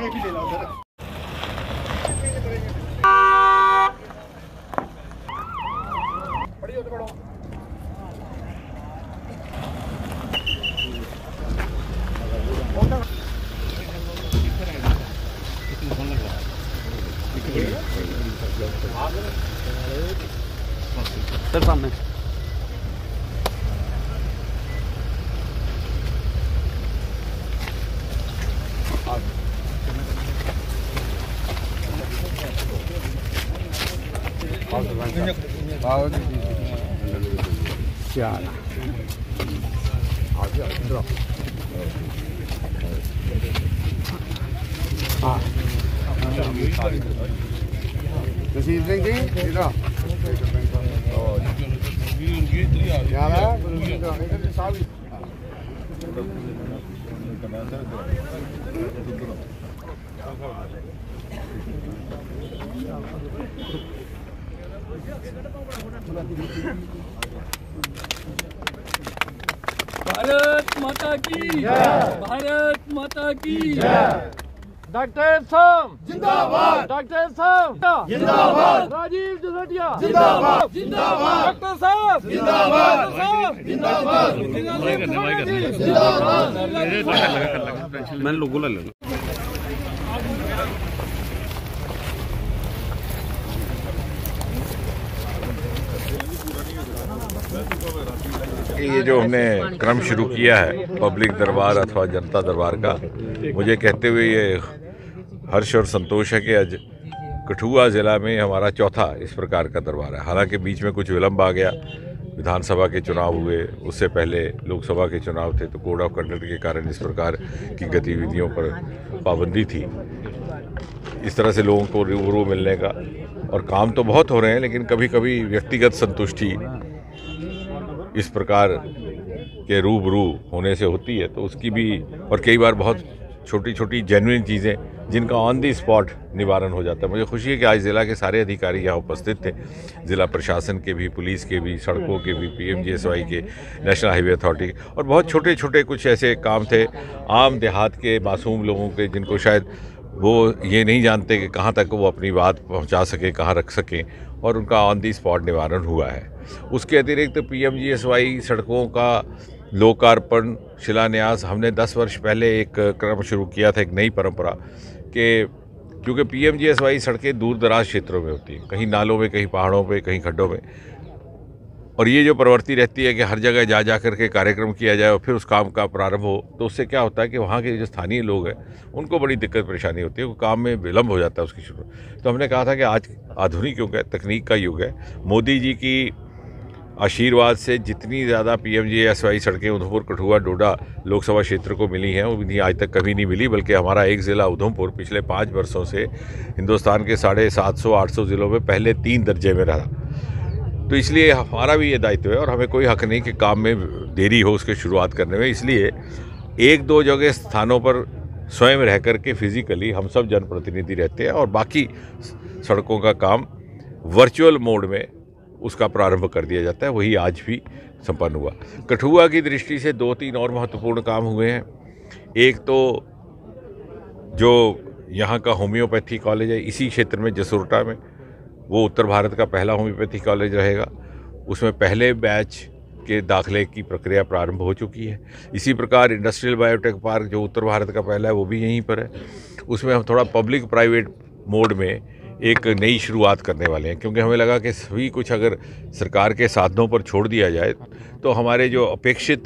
भी ले लो उधर। पढ़िए तो पढ़ो। सर सामने Nasi drink ni, ito. Ya lah, belum ito. Ini sawi. Bharat माता की जय। भारत माता की जय। डॉक्टर साहब जिंदाबाद। डॉक्टर साहब जिंदाबाद। राजीव जलोटिया जिंदाबाद। जिंदाबाद। डॉक्टर साहब जिंदाबाद। जिंदाबाद। मैंने लोगों ला लेना। ये जो हमने क्रम शुरू किया है पब्लिक दरबार अथवा जनता दरबार का, मुझे कहते हुए ये हर्ष और संतोष है कि आज कठुआ ज़िला में हमारा चौथा इस प्रकार का दरबार है। हालांकि बीच में कुछ विलम्ब आ गया, विधानसभा के चुनाव हुए, उससे पहले लोकसभा के चुनाव थे, तो कोड ऑफ कंडक्ट के कारण इस प्रकार की गतिविधियों पर पाबंदी थी। इस तरह से लोगों को रूबरू मिलने का, और काम तो बहुत हो रहे हैं, लेकिन कभी कभी व्यक्तिगत संतुष्टि इस प्रकार के रूबरू होने से होती है, तो उसकी भी, और कई बार बहुत छोटी छोटी जेन्युइन चीज़ें जिनका ऑन दी स्पॉट निवारण हो जाता है। मुझे खुशी है कि आज ज़िला के सारे अधिकारी यहाँ उपस्थित थे, ज़िला प्रशासन के भी, पुलिस के भी, सड़कों के भी, PMGSY के, नेशनल हाईवे अथॉरिटी के, और बहुत छोटे छोटे कुछ ऐसे काम थे आम देहात के मासूम लोगों के, जिनको शायद वो ये नहीं जानते कि कहाँ तक वो अपनी बात पहुँचा सकें, कहाँ रख सकें, और उनका ऑन दी स्पॉट निवारण हुआ है। उसके अतिरिक्त PMGSY सड़कों का लोकार्पण, शिलान्यास, हमने 10 वर्ष पहले एक क्रम शुरू किया था, एक नई परंपरा कि क्योंकि PMGSY सड़कें दूर दराज क्षेत्रों में होती हैं, कहीं नालों में, कहीं पहाड़ों पे, कहीं खड्डों में, और ये जो प्रवृत्ति रहती है कि हर जगह जा कर के कार्यक्रम किया जाए और फिर उस काम का प्रारंभ हो, तो उससे क्या होता है कि वहाँ के जो स्थानीय लोग हैं उनको बड़ी दिक्कत परेशानी होती है, वो काम में विलम्ब हो जाता है उसकी शुरू। तो हमने कहा था कि आज आधुनिक युग है, तकनीक का युग है, मोदी जी की आशीर्वाद से जितनी ज़्यादा PMGSY सड़कें उधमपुर, कठुआ, डोडा लोकसभा क्षेत्र को मिली हैं, वो आज तक कभी नहीं मिली, बल्कि हमारा एक ज़िला उधमपुर पिछले 5 वर्षों से हिंदुस्तान के 750-800 ज़िलों में पहले 3 दर्जे में रहा। तो इसलिए हमारा भी ये दायित्व है, और हमें कोई हक नहीं कि काम में देरी हो उसके शुरुआत करने में। इसलिए 1-2 जगह स्थानों पर स्वयं रह कर के फिजिकली हम सब जनप्रतिनिधि रहते हैं, और बाकी सड़कों का काम वर्चुअल मोड में उसका प्रारंभ कर दिया जाता है। वही आज भी संपन्न हुआ। कठुआ की दृष्टि से 2-3 और महत्वपूर्ण काम हुए हैं। एक तो जो यहाँ का होम्योपैथी कॉलेज है इसी क्षेत्र में, जसुरटा में, वो उत्तर भारत का पहला होम्योपैथी कॉलेज रहेगा। उसमें पहले बैच के दाखिले की प्रक्रिया प्रारंभ हो चुकी है। इसी प्रकार इंडस्ट्रियल बायोटेक पार्क जो उत्तर भारत का पहला है, वो भी यहीं पर है। उसमें हम थोड़ा पब्लिक प्राइवेट मोड में एक नई शुरुआत करने वाले हैं, क्योंकि हमें लगा कि सभी कुछ अगर सरकार के साधनों पर छोड़ दिया जाए तो हमारे जो अपेक्षित